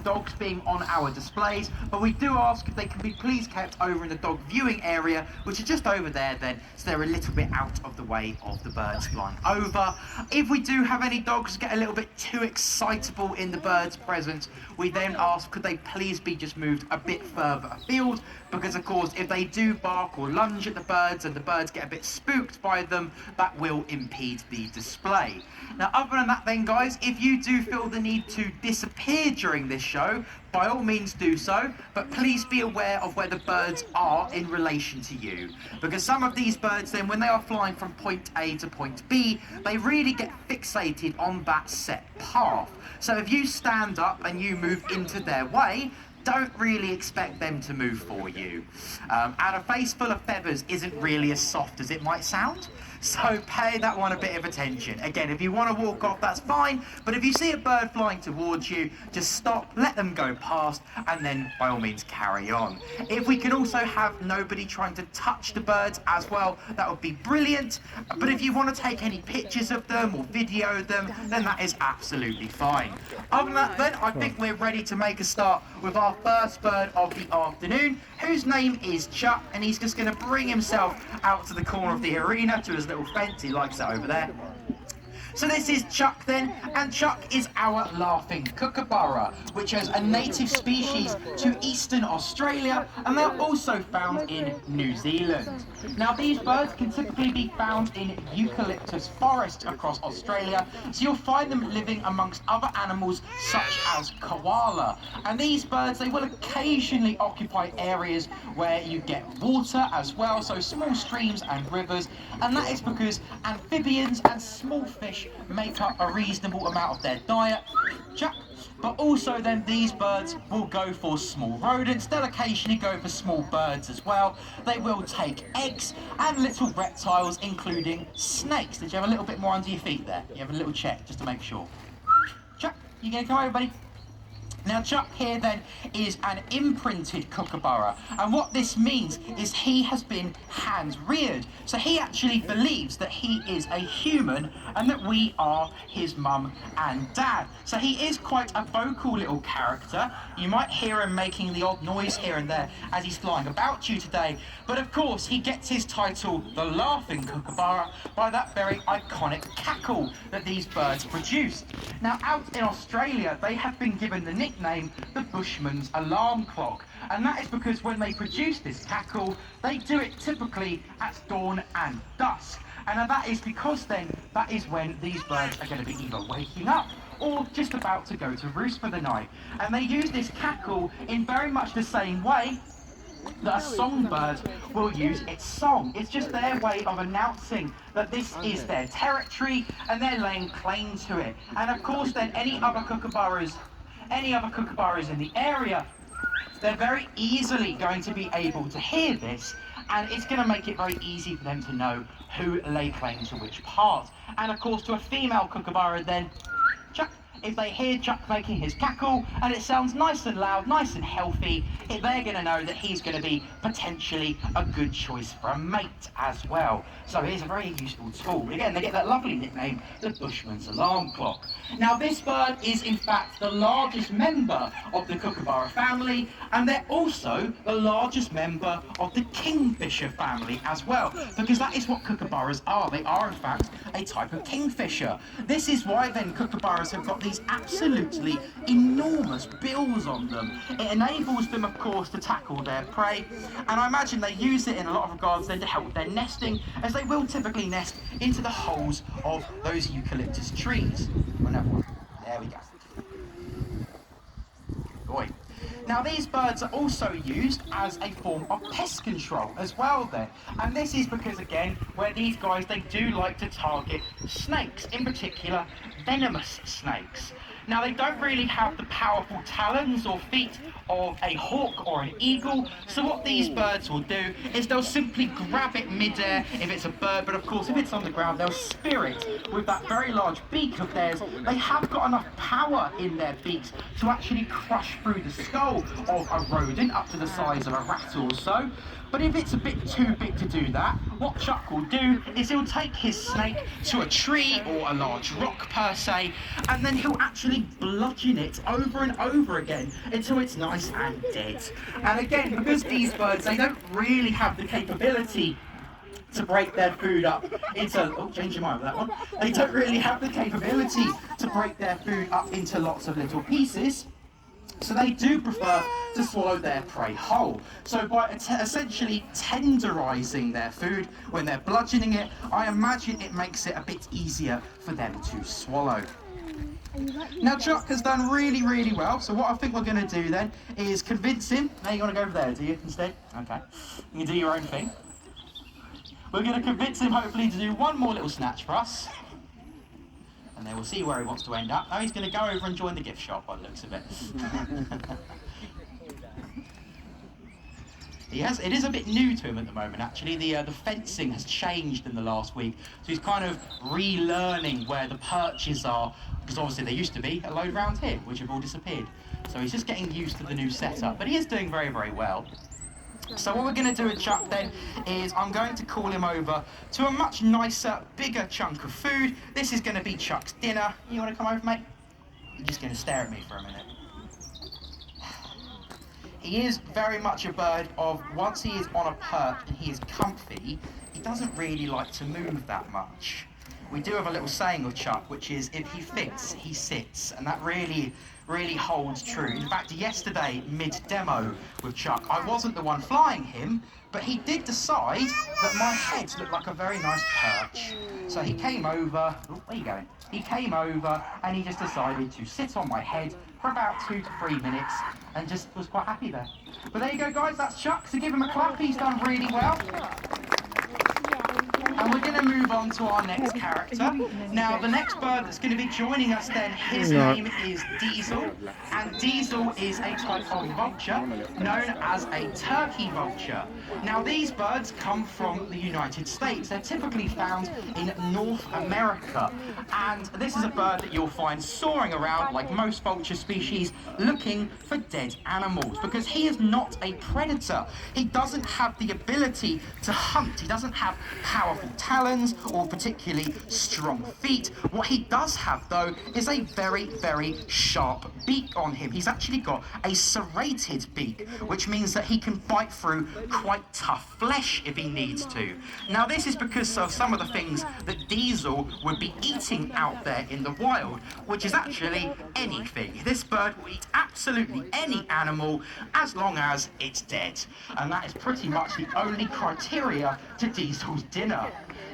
dogs being on our displays, but we do ask if they can be please kept over in the dog viewing area, which is just over there then, so they're a little bit out of the way of the birds flying over. If we do have any dogs get a little bit too excitable in the birds' presence, we then ask could they please be just moved a bit further afield, because of course if they do bark or lunge at the birds and the birds get a bit spooked by them, that will impede the display. Now other than that then guys, if you do feel the need to disappear during this show, by all means do so, but please be aware of where the birds are in relation to you, because some of these birds then, when they are flying from point A to point B, they really get fixated on that set path. So if you stand up and you move into their way, don't really expect them to move for you. And a face full of feathers isn't really as soft as it might sound, so pay that one a bit of attention. Again, if you want to walk off, that's fine, but if you see a bird flying towards you, just stop, let them go past, and then by all means carry on. If we can also have nobody trying to touch the birds as well, that would be brilliant. But if you want to take any pictures of them or video them, then that is absolutely fine. Other than that then, I think we're ready to make a start with our first bird of the afternoon, whose name is Chuck, and he's just going to bring himself out to the corner of the arena to his little fence. He likes it over there. So this is Chuck then, and Chuck is our laughing kookaburra, which is a native species to eastern Australia, and they're also found in New Zealand. Now these birds can typically be found in eucalyptus forests across Australia, so you'll find them living amongst other animals such as koala. And these birds, they will occasionally occupy areas where you get water as well, so small streams and rivers, and that is because amphibians and small fish make up a reasonable amount of their diet. But also then these birds will go for small rodents, they'll occasionally go for small birds as well. They will take eggs and little reptiles, including snakes. Did you have a little bit more under your feet there? You have a little check just to make sure. Chuck, you gonna come over, buddy? Now Chuck here then is an imprinted kookaburra, and what this means is he has been hand reared. So he actually believes that he is a human and that we are his mum and dad. So he is quite a vocal little character. You might hear him making the odd noise here and there as he's flying about you today. But of course he gets his title, the Laughing Kookaburra, by that very iconic cackle that these birds produce. Now out in Australia they have been given the nickname the Bushman's alarm clock, and that is because when they produce this cackle they do it typically at dawn and dusk, and that is because then that is when these birds are going to be either waking up or just about to go to roost for the night. And they use this cackle in very much the same way that a songbird will use its song. It's just their way of announcing that this is their territory and they're laying claim to it. And of course then any other kookaburras in the area, they're very easily going to be able to hear this, and it's going to make it very easy for them to know who lay claim to which part. And of course to a female kookaburra then, Chuck, if they hear Chuck making his cackle and it sounds nice and loud, nice and healthy, they're going to know that he's going to be potentially a good choice for a mate as well. So it is a very useful tool. Again, they get that lovely nickname, the Bushman's alarm clock. Now this bird is in fact the largest member of the kookaburra family, and they're also the largest member of the kingfisher family as well, because that is what kookaburras are. They are in fact a type of kingfisher. This is why then kookaburras have got these absolutely enormous bills on them. It enables them of course to tackle their prey, and I imagine they use it in a lot of regards then to help with their nesting, as they will typically nest into the holes of those eucalyptus trees. There we go. Boy. Now these birds are also used as a form of pest control as well then, and this is because again where these guys, they do like to target snakes, in particular venomous snakes. Now they don't really have the powerful talons or feet of a hawk or an eagle, so what these birds will do is they'll simply grab it mid-air if it's a bird, but of course if it's on the ground they'll spear it with that very large beak of theirs. They have got enough power in their beaks to actually crush through the skull of a rodent up to the size of a rat or so. But if it's a bit too big to do that, what Chuck will do is he'll take his snake to a tree or a large rock per se, and then he'll actually bludgeon it over and over again until it's nice and dead. And again, because these birds, they don't really have the capability to break their food up into, oh, change your mind with that one. They don't really have the capability to break their food up into lots of little pieces. So they do prefer to swallow their prey whole. So by essentially tenderizing their food when they're bludgeoning it, I imagine it makes it a bit easier for them to swallow. Now Chuck has done really, really well, so what I think we're going to do then is convince him. Now you want to go over there, do you, instead? Okay. You can do your own thing. We're going to convince him, hopefully, to do one more little snatch for us. And then we'll see where he wants to end up. Oh, he's going to go over and join the gift shop by the looks of it. It is a bit new to him at the moment, actually. The fencing has changed in the last week. So he's kind of relearning where the perches are, because obviously there used to be a load round here, which have all disappeared. So he's just getting used to the new setup, but he is doing very, very well. So what we're going to do with Chuck then is I'm going to call him over to a much nicer, bigger chunk of food. This is going to be Chuck's dinner. You want to come over, mate? You're just going to stare at me for a minute. He is very much a bird of, once he is on a perch and he is comfy, he doesn't really like to move that much. We do have a little saying with Chuck, which is, if he fits, he sits, and that really holds true. In fact, yesterday, mid-demo with Chuck, I wasn't the one flying him, but he did decide that my head looked like a very nice perch. So he came over, oh, where are you going? He came over and he just decided to sit on my head for about 2 to 3 minutes and just was quite happy there. But there you go, guys, that's Chuck, so give him a clap, he's done really well. And we're going to move on to our next character. Now, the next bird that's going to be joining us then, his name is Diesel. And Diesel is a type of vulture known as a turkey vulture. Now, these birds come from the United States. They're typically found in North America. And this is a bird that you'll find soaring around, like most vulture species, looking for dead animals, because he is not a predator. He doesn't have the ability to hunt. He doesn't have powerful talons or particularly strong feet. What he does have, though, is a very, very sharp beak on him. He's actually got a serrated beak, which means that he can bite through quite tough flesh if he needs to. Now, this is because of some of the things that Diesel would be eating out there in the wild, which is actually anything. This bird will eat absolutely any animal as long as it's dead. And that is pretty much the only criteria to Diesel's dinner.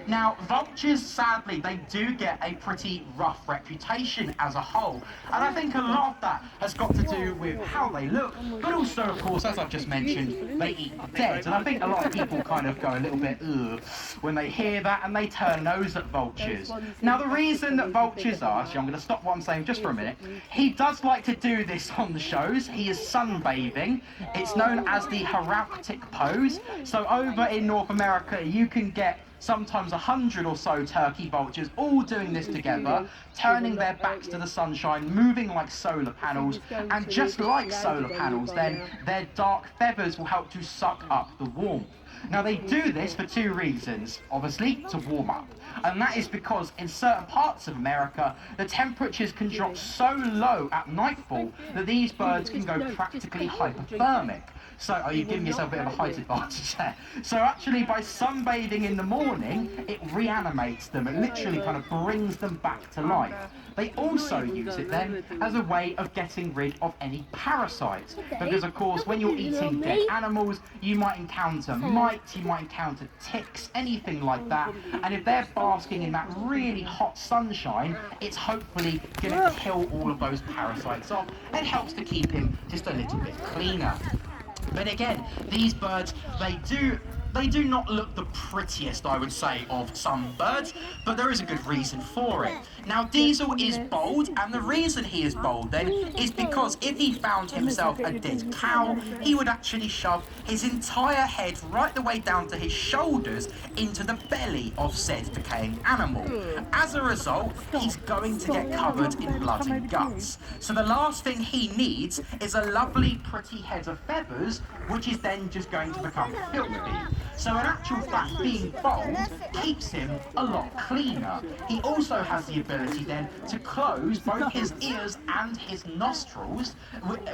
Now, vultures, sadly, they do get a pretty rough reputation as a whole. And I think a lot of that has got to do with how they look, but also, of course, as I've just mentioned, they eat dead. And I think a lot of people kind of go a little bit, ugh, when they hear that and they turn nose at vultures. Now, the reason that vultures are, actually, I'm going to stop what I'm saying just for a minute. He does like to do this on the shows. He is sunbathing. It's known as the Heralctic pose. So over in North America, you can get sometimes 100 or so turkey vultures all doing this together, turning their backs to the sunshine, moving like solar panels, and just like solar panels then, their dark feathers will help to suck up the warmth. Now, they do this for 2 reasons, obviously, to warm up. And that is because in certain parts of America, the temperatures can drop so low at nightfall that these birds can go practically hypothermic. So, are you giving yourself a bit of a height advantage there? So actually, by sunbathing in the morning, it reanimates them. It literally kind of brings them back to life. They also use it then as a way of getting rid of any parasites. Because of course, when you're eating dead animals, you might encounter mites, you might encounter ticks, anything like that. And if they're basking in that really hot sunshine, it's hopefully going to kill all of those parasites off and helps to keep him just a little bit cleaner. But again, these birds, they do not look the prettiest, I would say, of some birds, but there is a good reason for it. Now, Diesel is bold, and the reason he is bold then is because if he found himself a dead cow, he would actually shove his entire head right the way down to his shoulders into the belly of said decaying animal. As a result, he's going to get covered in blood and guts. So the last thing he needs is a lovely, pretty head of feathers, which is then just going to become filthy. So in actual fact, being bold keeps him a lot cleaner. He also has the ability then to close both his ears and his nostrils,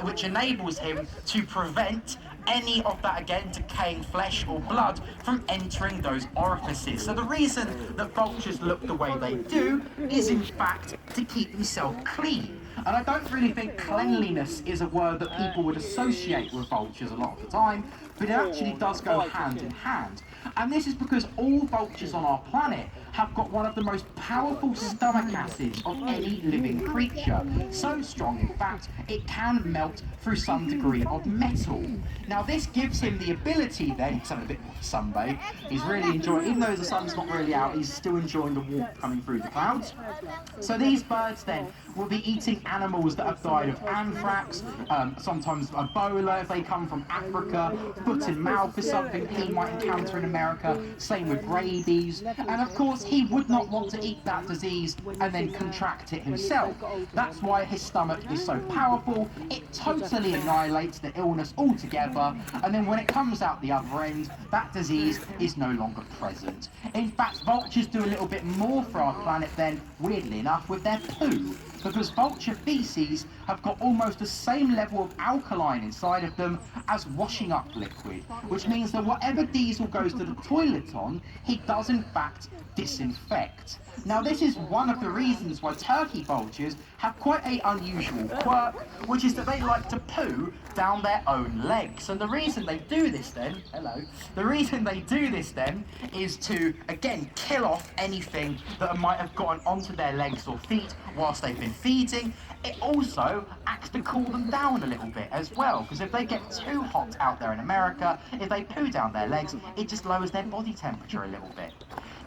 which enables him to prevent any of that, again, decaying flesh or blood from entering those orifices. So the reason that vultures look the way they do is in fact to keep themselves clean. And I don't really think cleanliness is a word that people would associate with vultures a lot of the time, but it actually does go hand in hand. And this is because all vultures on our planet have got one of the most powerful stomach acids of any living creature. So strong, in fact, it can melt through some degree of metal. Now this gives him the ability then, he's having a bit more of a sunbathe, he's really enjoying, even though the sun's not really out, he's still enjoying the warmth coming through the clouds. So these birds then will be eating animals that have died of anthrax, sometimes Ebola if they come from Africa, foot and mouth is something he might encounter in America, same with rabies, and of course he would not want to eat that disease and then contract it himself. That's why his stomach is so powerful, it totally annihilates the illness altogether, and then when it comes out the other end, that disease is no longer present. In fact, vultures do a little bit more for our planet than, weirdly enough, with their poo, because vulture feces have got almost the same level of alkaline inside of them as washing up liquid, which means that whatever Diesel goes to the toilet on, he does in fact disinfect. Now this is one of the reasons why turkey vultures have quite an unusual quirk, which is that they like to poo down their own legs. And the reason they do this then, is to, again, kill off anything that might have gotten onto their legs or feet whilst they've been feeding. It also acts to cool them down a little bit as well, because if they get too hot out there in America, if they poo down their legs, it just lowers their body temperature a little bit.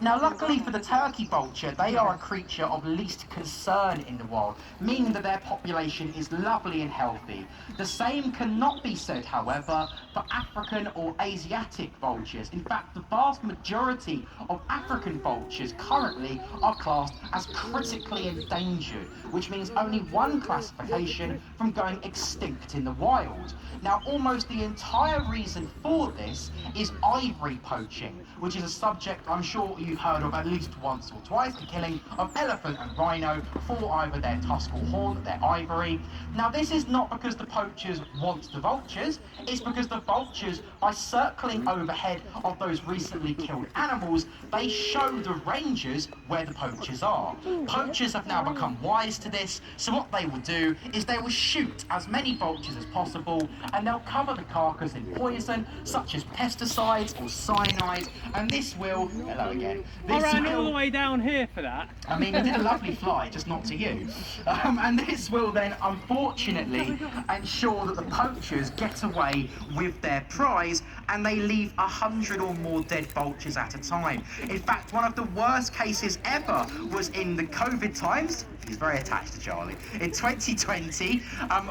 Now, luckily for the turkey vulture, they are a creature of least concern in the wild, meaning that their population is lovely and healthy. The same cannot be said, however, for African or Asiatic vultures. In fact, the vast majority of African vultures currently are classed as critically endangered, which means only one classification from going extinct in the wild. Now, almost the entire reason for this is ivory poaching, which is a subject I'm sure you've heard of at least once or twice, the killing of elephant and rhino for either their tusk or horn, their ivory. Now this is not because the poachers want the vultures, it's because the vultures, by circling overhead of those recently killed animals, they show the rangers where the poachers are. Poachers have now become wise to this, so what they will do is they will shoot as many vultures as possible, and they'll cover the carcass in poison, such as pesticides or cyanide, and this will, hello again, I ran all the way down here for that. I mean, you did a lovely fly, just not to you. And this will then, unfortunately, ensure that the poachers get away with their prize and they leave 100 or more dead vultures at a time. In fact, one of the worst cases ever was in the COVID times. He's very attached to Charlie. In 2020,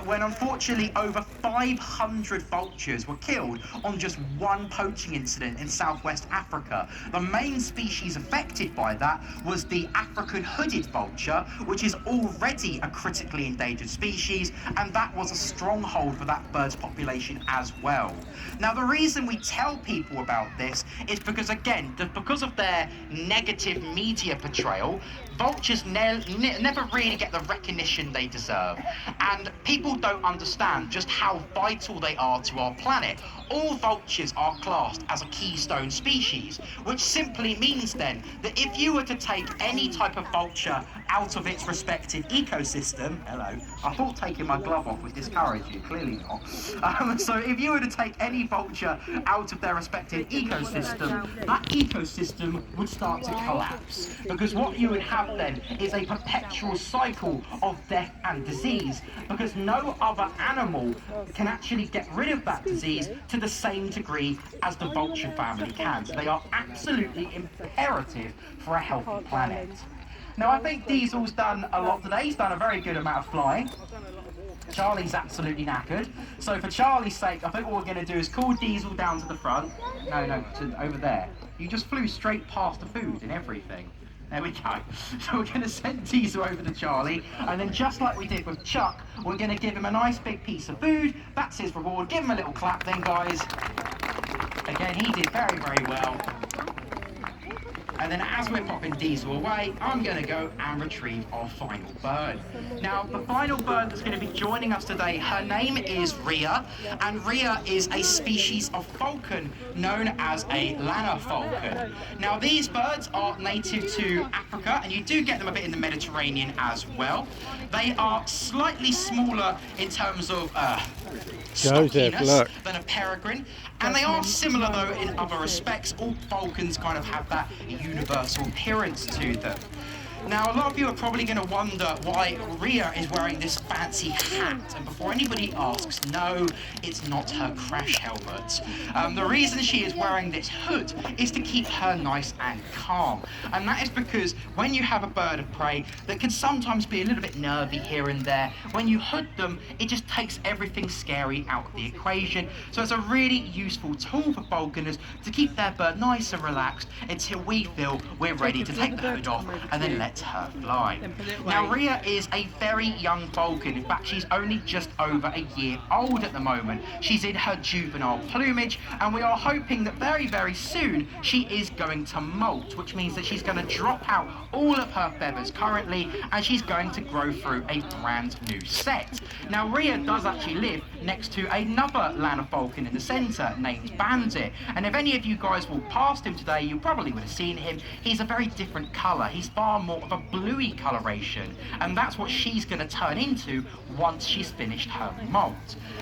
when unfortunately over 500 vultures were killed on just one poaching incident in southwest Africa. The main species affected by that was the African hooded vulture, which is already a critically endangered species, and that was a stronghold for that bird's population as well. Now, the reason we tell people about this is because, again, because of their negative media portrayal, vultures never really get the recognition they deserve, and people don't understand just how vital they are to our planet. All vultures are classed as a keystone species, which simply means then that if you were to take any type of vulture out of its respective ecosystem, hello, I thought taking my glove off would discourage you, clearly not. So if you were to take any vulture out of their respective ecosystem, that ecosystem would start to collapse, because what you would have then is a perpetual cycle of death and disease, because no other animal can actually get rid of that disease to the same degree as the vulture family can. So they are absolutely imperative for a healthy planet. Now, I think Diesel's done a lot today. He's done a very good amount of flying. Charlie's absolutely knackered. So for Charlie's sake, I think what we're going to do is call Diesel down to the front. No, to over there. You just flew straight past the food and everything. There we go. So we're going to send Diesel over to Charlie, and then just like we did with Chuck, we're going to give him a nice big piece of food. That's his reward. Give him a little clap then, guys. Again, he did very, very well. And then as we're popping Diesel away, I'm going to go and retrieve our final bird. Now, the final bird that's going to be joining us today, her name is Rhea, and Rhea is a species of falcon known as a Lanner falcon. Now, these birds are native to Africa, and you do get them a bit in the Mediterranean as well. They are slightly smaller in terms of stockiness than a peregrine, and they are similar though in other respects. All falcons kind of have that universal appearance to them. Now, a lot of you are probably going to wonder why Rhea is wearing this fancy hat. And before anybody asks, no, it's not her crash helmet. The reason she is wearing this hood is to keep her nice and calm. And that is because when you have a bird of prey that can sometimes be a little bit nervy here and there, when you hood them, it just takes everything scary out of the equation. So it's a really useful tool for falconers to keep their bird nice and relaxed until we feel we're ready to take the hood off and then let her fly. Now, Rhea is a very young falcon. In fact, she's only just over a year old at the moment. She's in her juvenile plumage, and we are hoping that very, very soon she is going to molt, which means that she's going to drop out all of her feathers currently, and she's going to grow through a brand new set. Now, Rhea does actually live next to another Lanner falcon in the centre named Bandit, and if any of you guys walked past him today, you probably would have seen him. He's a very different colour. He's far more of a bluey coloration, and that's what she's going to turn into once she's finished her molt.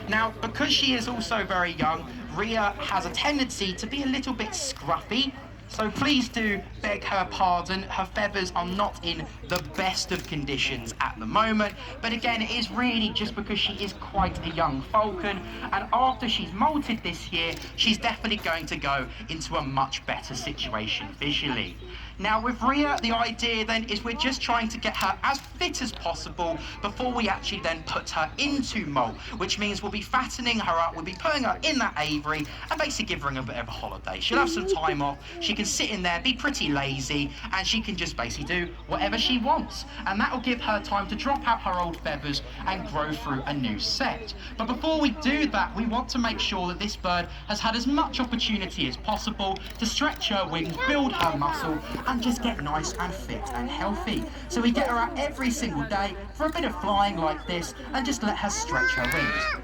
Now, because she is also very young, Rhea has a tendency to be a little bit scruffy, so please do beg her pardon. Her feathers are not in the best of conditions at the moment, but again, it is really just because she is quite a young falcon, and after she's molted this year, she's definitely going to go into a much better situation visually. Now, with Rhea, the idea then is we're just trying to get her as fit as possible before we actually then put her into molt, which means we'll be fattening her up, we'll be putting her in that aviary and basically giving her a bit of a holiday. She'll have some time off, she can sit in there, be pretty lazy, and she can just basically do whatever she wants. And that will give her time to drop out her old feathers and grow through a new set. But before we do that, we want to make sure that this bird has had as much opportunity as possible to stretch her wings, build her muscle, and just get nice and fit and healthy. So we get her out every single day for a bit of flying like this and just let her stretch her wings.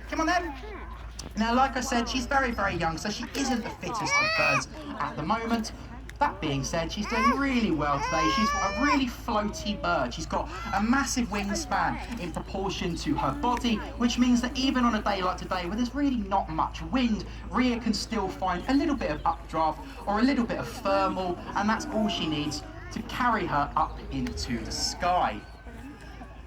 Come on then. Now, like I said, she's very, very young, so she isn't the fittest of birds at the moment. That being said, she's doing really well today. She's a really floaty bird. She's got a massive wingspan in proportion to her body, which means that even on a day like today where there's really not much wind, Rhea can still find a little bit of updraft or a little bit of thermal, and that's all she needs to carry her up into the sky.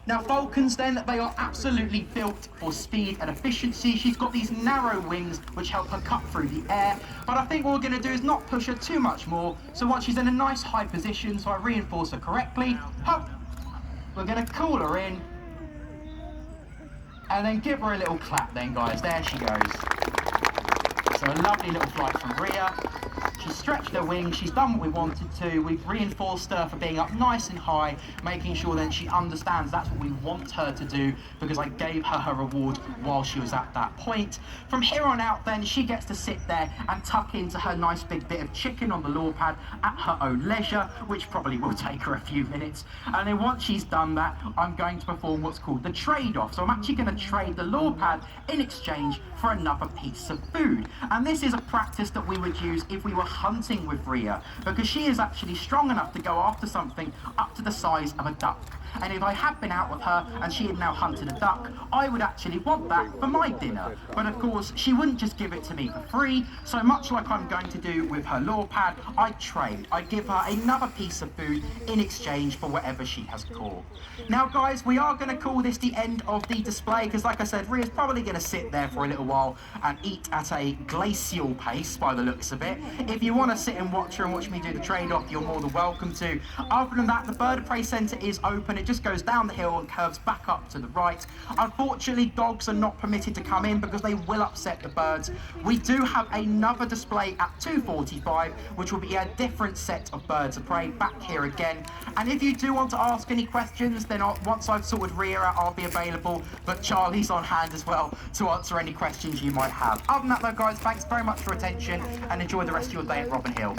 Now, falcons then, they are absolutely built for speed and efficiency. She's got these narrow wings which help her cut through the air, but I think what we're going to do is not push her too much more. So once she's in a nice high position, so I reinforce her correctly, hop, we're going to call her in, and then give her a little clap then, guys. There she goes. So a lovely little flight from Rhea. She's stretched her wings, she's done what we wanted to, we've reinforced her for being up nice and high, making sure then she understands that's what we want her to do, because I gave her her reward while she was at that point. From here on out then, she gets to sit there and tuck into her nice big bit of chicken on the law pad at her own leisure, which probably will take her a few minutes. And then once she's done that, I'm going to perform what's called the trade-off. So I'm actually going to trade the law pad in exchange for another piece of food. And this is a practice that we would use if we were hunting with Rhea, because she is actually strong enough to go after something up to the size of a duck. And if I had been out with her and she had now hunted a duck, I would actually want that for my dinner. But of course, she wouldn't just give it to me for free, so much like I'm going to do with her law pad, I'd trade. I'd give her another piece of food in exchange for whatever she has caught. Now guys, we are going to call this the end of the display, because like I said, Rhea's probably going to sit there for a little while and eat at a glacial pace by the looks of it. If you want to sit and watch her and watch me do the trade-off, you're more than welcome to. Other than that, the Bird of Prey Centre is open. It just goes down the hill and curves back up to the right. Unfortunately, dogs are not permitted to come in because they will upset the birds. We do have another display at 2:45, which will be a different set of birds of prey back here again. And if you do want to ask any questions, then once I've sorted Rhea out, I'll be available. But Charlie's on hand as well to answer any questions you might have. Other than that though, guys, thanks very much for your attention and enjoy the rest of your day at Robin Hill.